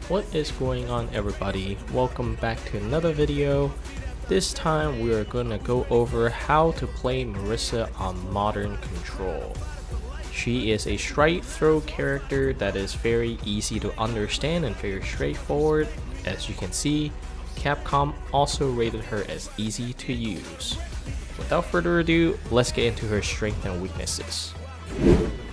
What is going on, everybody? Welcome back to another video. This time we are going to go over how to play Marisa on Modern Control. She is a straight throw character that is very easy to understand and very straightforward. As you can see, Capcom also rated her as easy to use. Without further ado, let's get into her strengths and weaknesses.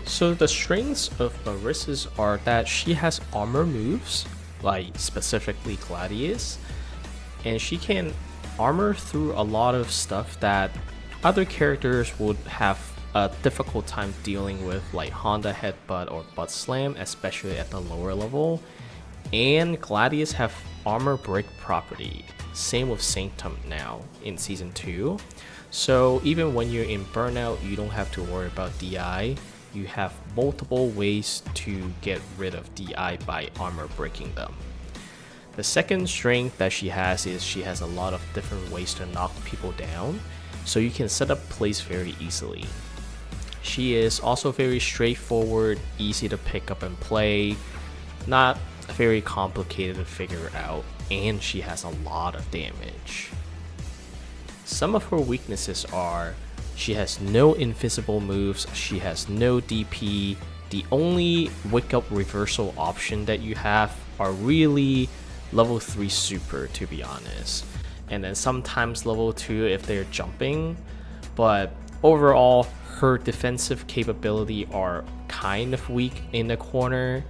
So the strengths of Marisa's are that she has armor moves, like specifically Gladius, and she can armor through a lot of stuff that other characters would have a difficult time dealing with, like Honda Headbutt or Butt Slam, especially at the lower level. And Gladius have armor break property, same with Sanctum now in season 2. So even when you're in burnout, you don't have to worry about DI. You have multiple ways to get rid of DI by armor breaking them. The second strength that she has is she has a lot of different ways to knock people down, so you can set up plays very easily. She is also very straightforward, easy to pick up and play, not very complicated to figure out, and she has a lot of damage. Some of her weaknesses are she has no invisible moves, she has no DP, the only wake up reversal option that you have are really level 3 super, to be honest, and then sometimes level 2 if they're jumping, but overall her defensive capability are kind of weak in the corner.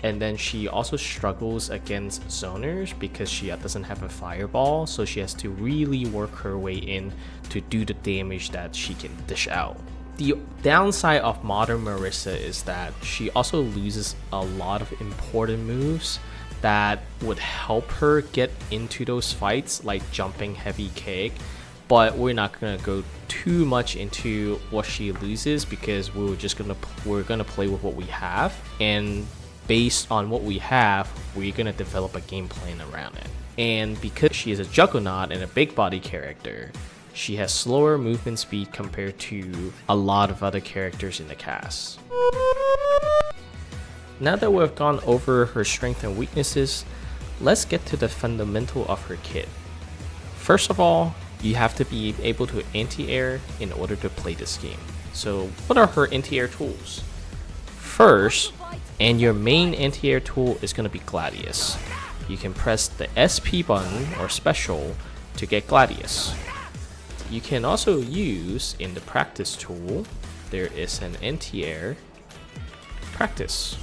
And then she also struggles against zoners because she doesn't have a fireball, so she has to really work her way in to do the damage that she can dish out. The downside of modern Marisa is that she also loses a lot of important moves that would help her get into those fights, like jumping heavy kick, but we're not gonna go too much into what she loses because we're gonna play with what we have, and based on what we have, we're gonna develop a game plan around it. And because she is a juggernaut and a big body character, she has slower movement speed compared to a lot of other characters in the cast. Now that we've gone over her strengths and weaknesses, let's get to the fundamental of her kit. First of all, you have to be able to anti-air in order to play this game. So what are her anti-air tools? First, and your main anti-air tool is going to be Gladius. You can press the SP button or special to get Gladius. You can also use in the practice tool, there is an anti-air practice.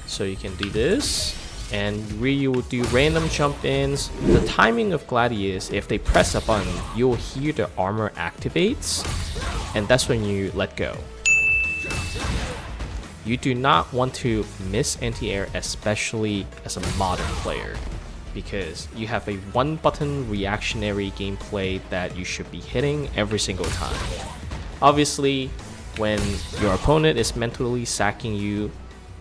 So you can do this, and you will do random jump ins. The timing of Gladius, if they press a button, you'll hear the armor activates, and that's when you let go. You do not want to miss anti-air, especially as a modern player, because you have a one button reactionary gameplay that you should be hitting every single time. Obviously, when your opponent is mentally sacking you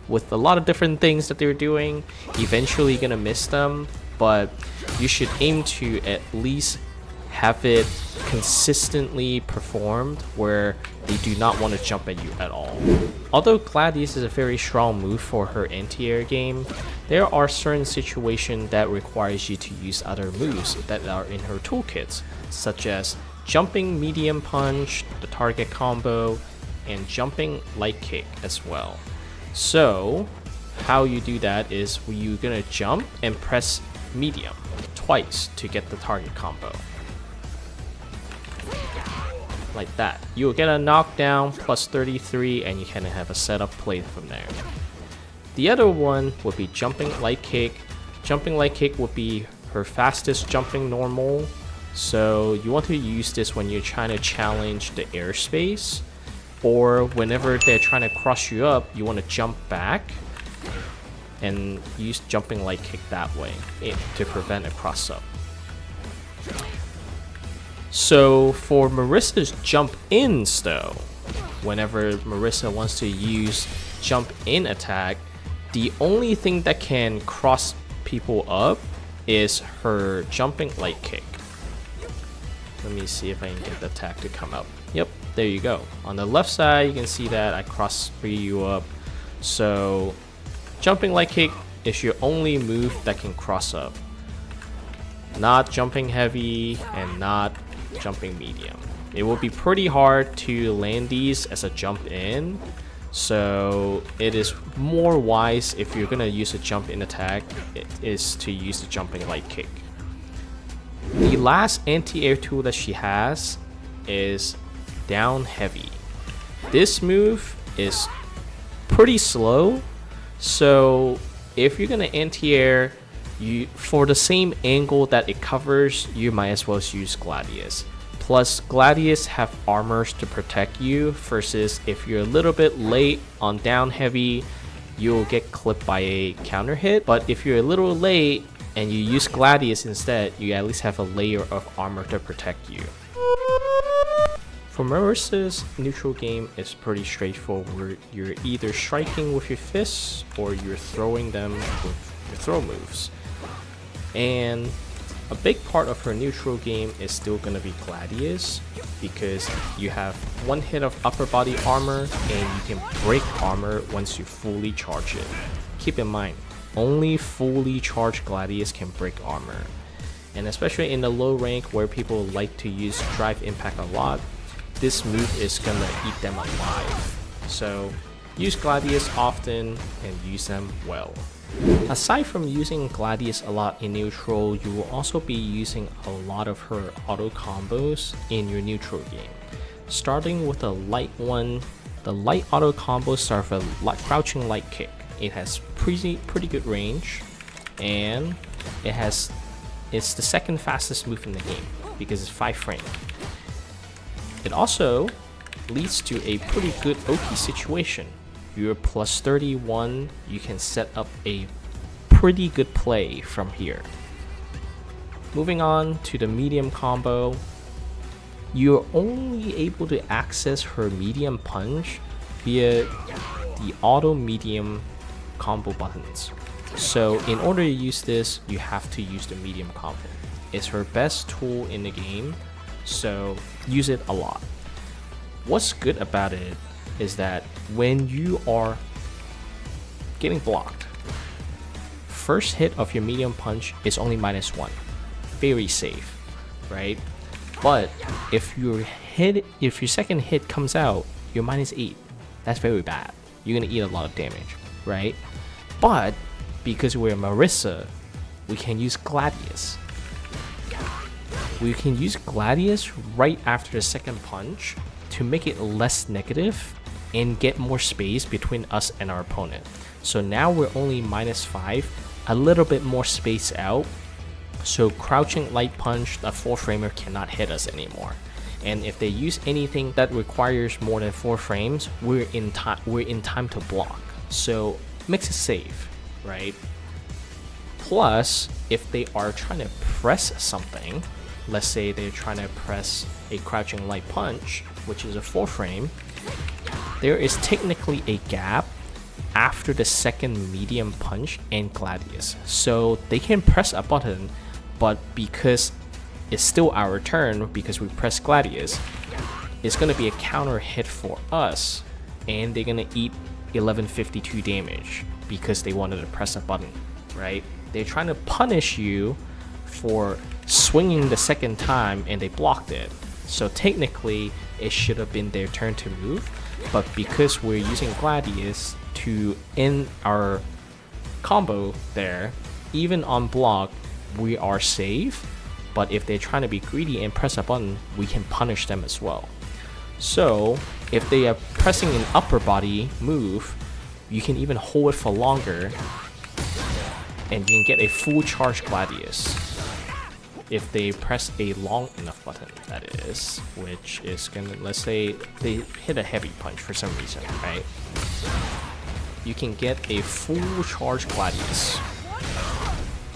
with a lot of different things that they're doing, eventually you're gonna miss them, but you should aim to at least have it consistently performed where they do not want to jump at you at all. Although Gladius is a very strong move for her anti-air game, there are certain situations that requires you to use other moves that are in her toolkits, such as jumping medium punch, the target combo, and jumping light kick as well. So how you do that is you're gonna jump and press medium twice to get the target combo. Like that. You'll get a knockdown plus 33 and you kind of have a setup play from there. The other one would be jumping light kick. Jumping light kick would be her fastest jumping normal. So you want to use this when you're trying to challenge the airspace, or whenever they're trying to cross you up, you want to jump back and use jumping light kick that way to prevent a cross up. So for Marisa's jump ins though, whenever Marisa wants to use jump in attack, the only thing that can cross people up is her jumping light kick. Let me see if I can get the attack to come up. Yep, there you go. On the left side, you can see that I cross free you up. So jumping light kick is your only move that can cross up. Not jumping heavy and not jumping medium. It will be pretty hard to land these as a jump in, so it is more wise if you're gonna use a jump in attack, it is to use the jumping light kick. The last anti-air tool that she has is down heavy. This move is pretty slow, so if you're gonna anti-air, for the same angle that it covers, you might as well use Gladius. Plus, Gladius have armors to protect you, versus if you're a little bit late on down heavy, you'll get clipped by a counter hit. But if you're a little late and you use Gladius instead, you at least have a layer of armor to protect you. For Marisa's neutral game, it's pretty straightforward. You're either striking with your fists or you're throwing them with your throw moves. And a big part of her neutral game is still going to be Gladius, because you have one hit of upper body armor and you can break armor once you fully charge it. Keep in mind, only fully charged Gladius can break armor. And especially in the low rank where people like to use drive impact a lot, this move is gonna eat them alive. So use Gladius often and use them well. Aside from using Gladius a lot in neutral, you will also be using a lot of her auto combos in your neutral game. Starting with the light one, the light auto combos start with a crouching light kick. It has pretty good range, and it's the second fastest move in the game because it's 5 frames. It also leads to a pretty good Oki situation. You're plus 31, you can set up a pretty good play from here. Moving on to the medium combo, you're only able to access her medium punch via the auto medium combo buttons. So in order to use this, you have to use the medium combo. It's her best tool in the game, so use it a lot. What's good about it is that when you are getting blocked, first hit of your medium punch is only -1. Very safe, right? But if your second hit comes out, you're -8. That's very bad. You're gonna eat a lot of damage, right? But because we're Marisa, we can use Gladius. We can use Gladius right after the second punch to make it less negative and get more space between us and our opponent. So now we're only -5, a little bit more space out. So crouching light punch, the 4-framer cannot hit us anymore. And if they use anything that requires more than 4 frames, we're in time to block. So makes it safe, right? Plus, if they are trying to press something, let's say they're trying to press a crouching light punch, which is a 4-frame, there is technically a gap after the second medium punch and Gladius. So they can press a button, but because it's still our turn, because we press Gladius, it's going to be a counter hit for us, and they're going to eat 1152 damage because they wanted to press a button, right? They're trying to punish you for swinging the second time and they blocked it. So technically it should have been their turn to move, but because we're using Gladius to end our combo there, even on block we are safe. But if they're trying to be greedy and press a button, we can punish them as well. So if they are pressing an upper body move, you can even hold it for longer and you can get a full charge Gladius. If they press a long enough button, that is, which is gonna, let's say they hit a heavy punch for some reason, right? You can get a full charge Gladius,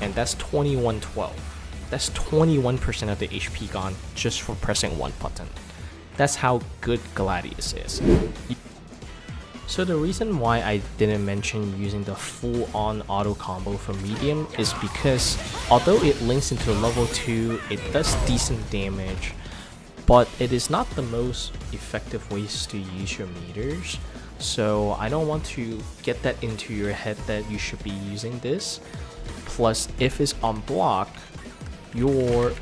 and that's 2112. That's 21% of the HP gone just for pressing one button. That's how good Gladius is. So the reason why I didn't mention using the full-on auto combo for medium is because although it links into level 2, it does decent damage, but it is not the most effective ways to use your meters. So I don't want to get that into your head that you should be using this. Plus, if it's on block, your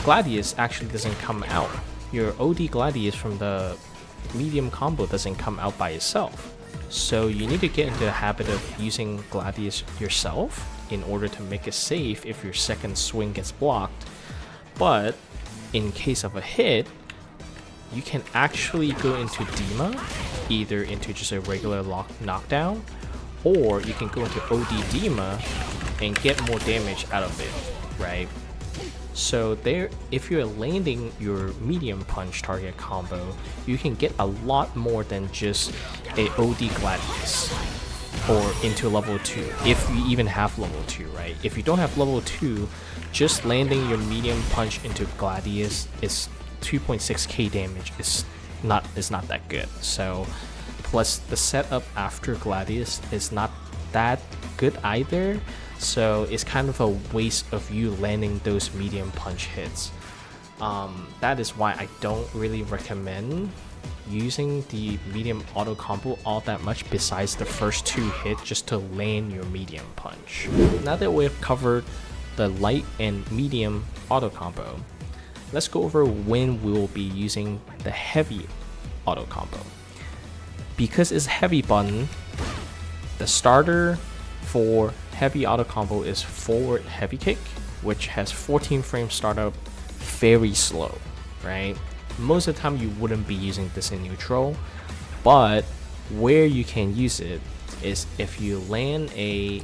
Gladius actually doesn't come out. Your OD Gladius from the medium combo doesn't come out by itself. So you need to get into the habit of using Gladius yourself in order to make it safe if your second swing gets blocked. But in case of a hit, you can actually go into Dima, either into just a regular knockdown, or you can go into OD Dima and get more damage out of it, right? So there, if you're landing your medium punch target combo, you can get a lot more than just a OD Gladius or into level 2, if you even have level 2, right? If you don't have level 2, just landing your medium punch into Gladius is 2.6k damage is not that good. So plus the setup after Gladius is not that good either. So it's kind of a waste of you landing those medium punch hits. That is why I don't really recommend using the medium auto combo all that much besides the first 2 hits just to land your medium punch. Now that we've covered the light and medium auto combo, let's go over when we will be using the heavy auto combo. Because it's heavy button, the starter for heavy auto combo is forward heavy kick, which has 14 frame startup, very slow, right? Most of the time you wouldn't be using this in neutral, but where you can use it is if you land a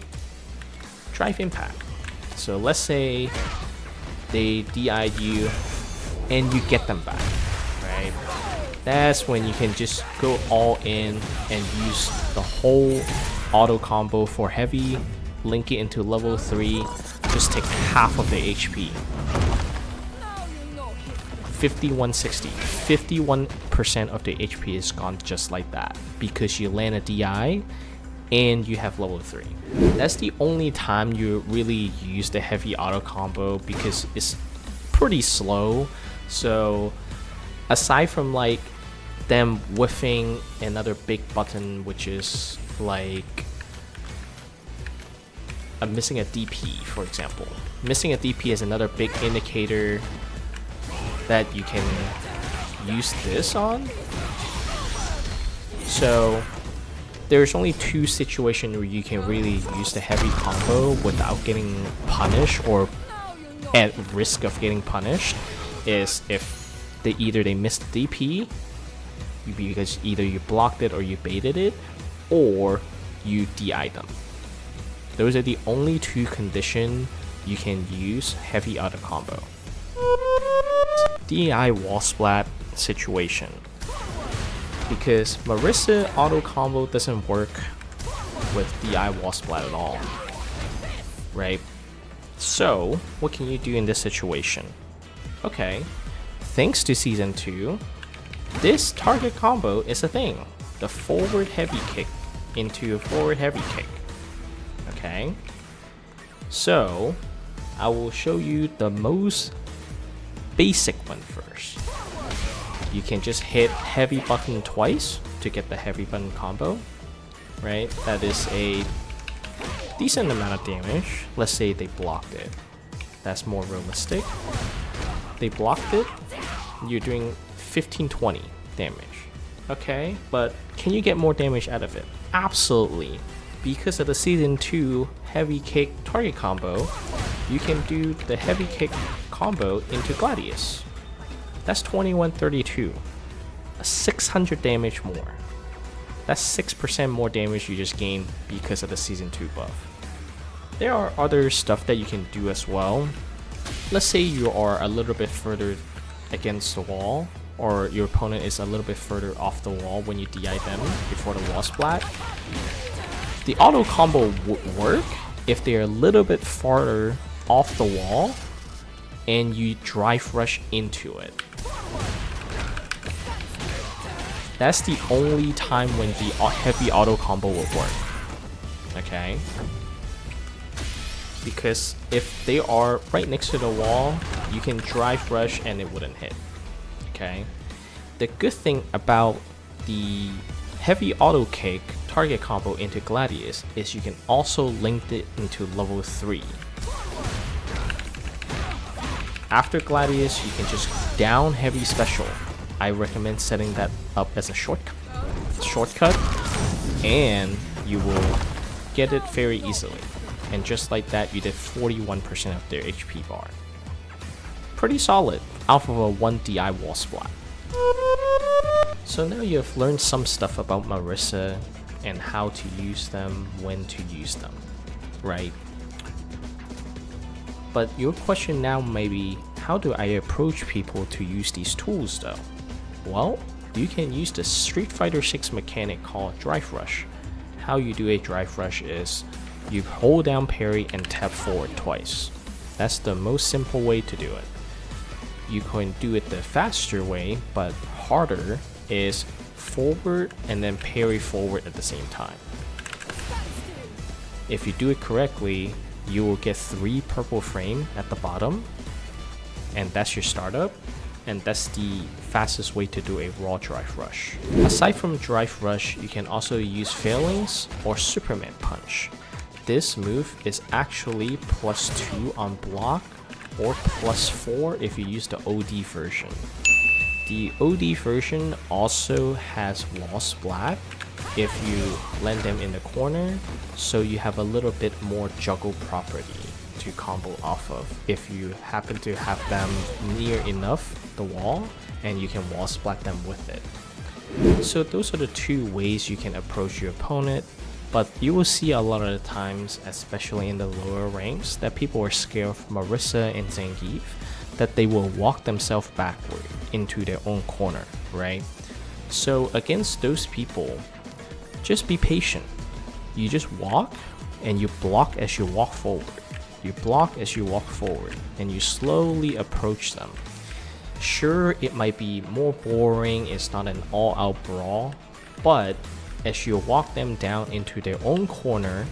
drive impact. So let's say they DI'd you and you get them back, right? That's when you can just go all in and use the whole auto combo for heavy, link it into level 3, just take half of the HP. 5160, 51% of the HP is gone just like that because you land a DI and you have level 3. That's the only time you really use the heavy auto combo because it's pretty slow. So aside from like them whiffing another big button, which is like missing a DP, for example. Missing a DP is another big indicator that you can use this on. So there's only 2 situations where you can really use the heavy combo without getting punished or at risk of getting punished, is if they missed the DP because either you blocked it or you baited it, or you DI them. Those are the only 2 conditions you can use heavy auto combo. DI Wall Splat situation. Because Marisa auto combo doesn't work with DI Wall Splat at all, right? So what can you do in this situation? Okay, thanks to season 2, this target combo is a thing. The forward heavy kick into a forward heavy kick. Okay, so I will show you the most basic one first. You can just hit heavy button twice to get the heavy button combo, right? That is a decent amount of damage. Let's say they blocked it. That's more realistic. They blocked it, you're doing 15-20 damage. Okay, but can you get more damage out of it? Absolutely. Because of the season 2 heavy kick target combo, you can do the heavy kick combo into Gladius. That's 2132, 600 damage more. That's 6% more damage you just gained because of the season 2 buff. There are other stuff that you can do as well. Let's say you are a little bit further against the wall, or your opponent is a little bit further off the wall when you DI them before the wall splat. The auto combo would work if they're a little bit farther off the wall and you drive rush into it. That's the only time when the heavy auto combo will work. Okay? Because if they are right next to the wall, you can drive rush and it wouldn't hit. Okay? The good thing about the heavy auto kick target combo into Gladius is you can also link it into level 3. After Gladius, you can just down heavy special. I recommend setting that up as a shortcut, and you will get it very easily. And just like that, you did 41% of their HP bar. Pretty solid, off of a 1 DI Wall Splat. So now you have learned some stuff about Marisa and how to use them, when to use them, right? But your question now may be, how do I approach people to use these tools though? Well, you can use the Street Fighter 6 mechanic called Drive Rush. How you do a Drive Rush is you hold down parry and tap forward twice. That's the most simple way to do it. You can do it the faster way, but harder is forward and then parry forward at the same time. If you do it correctly, you will get 3 purple frame at the bottom, and that's your startup, and that's the fastest way to do a raw Drive Rush. Aside from Drive Rush, you can also use Failings or Superman Punch. This move is actually +2 on block or +4 if you use the OD version. The OD version also has Wall Splat if you land them in the corner, so you have a little bit more juggle property to combo off of if you happen to have them near enough the wall and you can Wall Splat them with it. So those are the 2 ways you can approach your opponent, but you will see a lot of the times, especially in the lower ranks, that people are scared of Marisa and Zangief, that they will walk themselves backward into their own corner, right? So against those people, just be patient. You just walk and you block as you walk forward. You block as you walk forward and you slowly approach them. Sure, it might be more boring, it's not an all-out brawl, but as you walk them down into their own corner,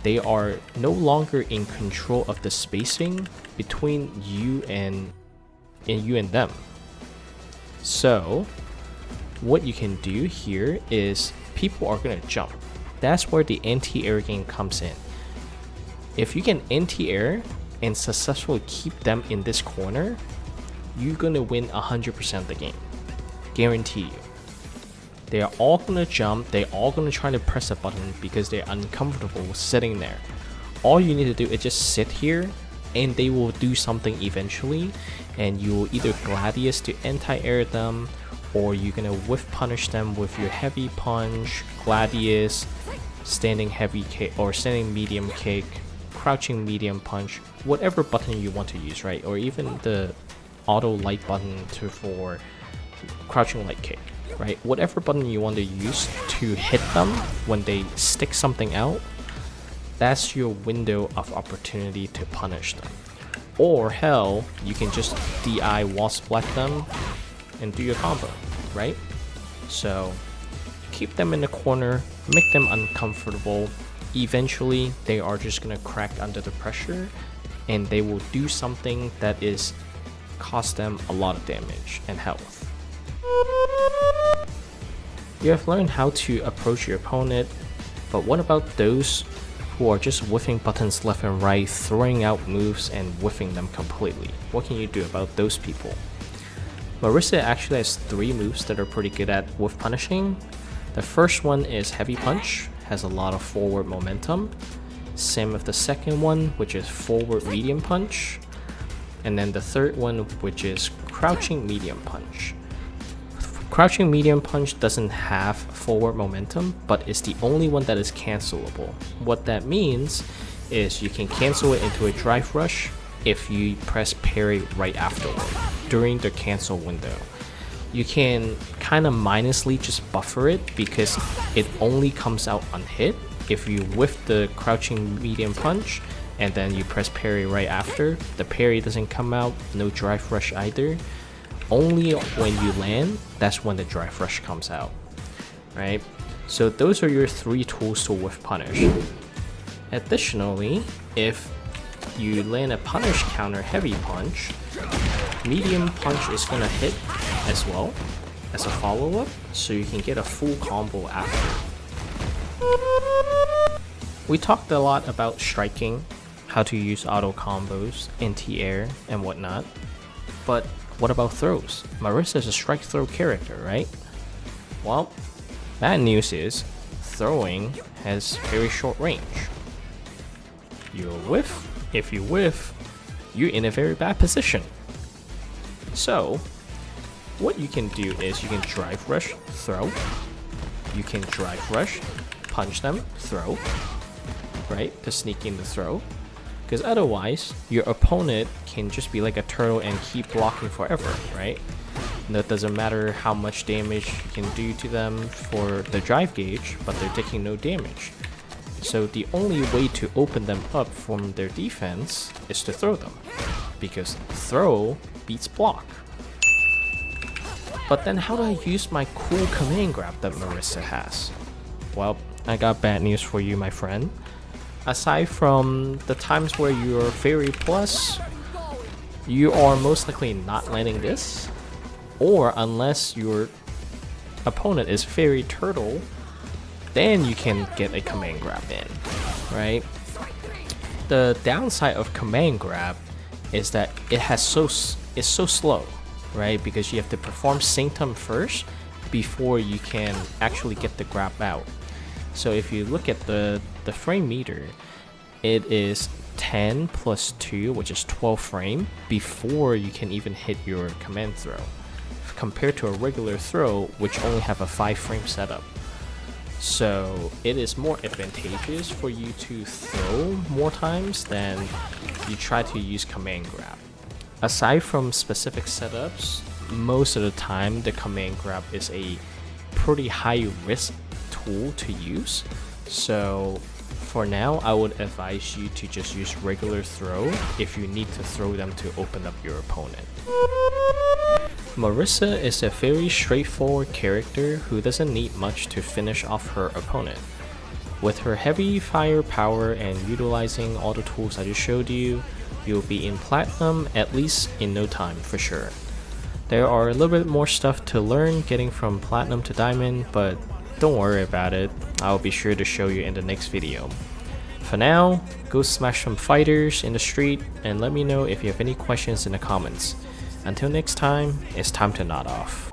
they are no longer in control of the spacing between you and them. So what you can do here is people are gonna jump. That's where the anti-air game comes in. If you can anti-air and successfully keep them in this corner, you're gonna win 100% of the game. Guarantee you. They are all gonna jump, they're all gonna try to press a button because they're uncomfortable sitting there. All you need to do is just sit here and they will do something eventually, and you will either Gladius to anti-air them, or you're gonna whiff punish them with your heavy punch, Gladius, standing heavy kick or standing medium kick, crouching medium punch, whatever button you want to use, right? Or even the auto light button for crouching light kick, right? Whatever button you want to use to hit them when they stick something out, that's your window of opportunity to punish them. Or hell, you can just DI Wall Splat them and do your combo, right? So keep them in the corner, make them uncomfortable. Eventually, they are just gonna crack under the pressure and they will do something that is cost them a lot of damage and health. You have learned how to approach your opponent, but what about those who are just whiffing buttons left and right, throwing out moves and whiffing them completely? What can you do about those people? Marisa actually has 3 moves that are pretty good at whiff punishing. The first one is Heavy Punch, has a lot of forward momentum. Same with the second one, which is Forward Medium Punch. And then the third one, which is Crouching Medium Punch. Crouching Medium Punch doesn't have forward momentum, but it's the only one that is cancelable. What that means is you can cancel it into a Drive Rush if you press parry right afterward during the cancel window. You can kind of minusly just buffer it because it only comes out unhit if you whiff the Crouching Medium Punch and then you press parry right after. The parry doesn't come out, no Drive Rush either. Only when you land, that's when the Drive Rush comes out, right? So those are your 3 tools to whiff punish. Additionally, if you land a punish counter Heavy Punch, Medium Punch is gonna hit as well, as a follow-up, so you can get a full combo after. We talked a lot about striking, how to use auto combos, anti-air, and whatnot, but what about throws? Marisa is a strike throw character, right? Well, bad news is, throwing has very short range. You'll whiff. If you whiff, you're in a very bad position. So, what you can do is you can drive rush, throw. You can drive rush, punch them, throw. Right? To sneak in the throw. Because otherwise, your opponent can just be like a turtle and keep blocking forever, right? And it doesn't matter how much damage you can do to them for the drive gauge, but they're taking no damage. So the only way to open them up from their defense is to throw them, because throw beats block. But then how do I use my cool command grab that Marisa has? Well, I got bad news for you, my friend. Aside from the times where you're Fairy Plus, you are most likely not landing this, or unless your opponent is Fairy Turtle, then you can get a command grab in, right? The downside of command grab is that it's so slow, right? Because you have to perform Sanctum first before you can actually get the grab out. So if you look at the frame meter, it is 10 plus 2, which is 12 frame, before you can even hit your command throw, compared to a regular throw, which only have a 5 frame setup. So it is more advantageous for you to throw more times than you try to use command grab. Aside from specific setups, most of the time the command grab is a pretty high risk tool to use. So for now, I would advise you to just use regular throw if you need to throw them to open up your opponent. Marisa is a very straightforward character who doesn't need much to finish off her opponent. With her heavy firepower and utilizing all the tools I just showed you, you'll be in Platinum at least in no time for sure. There are a little bit more stuff to learn getting from Platinum to Diamond, but don't worry about it, I'll be sure to show you in the next video. For now, go smash some fighters in the street and let me know if you have any questions in the comments. Until next time, it's time to nod off.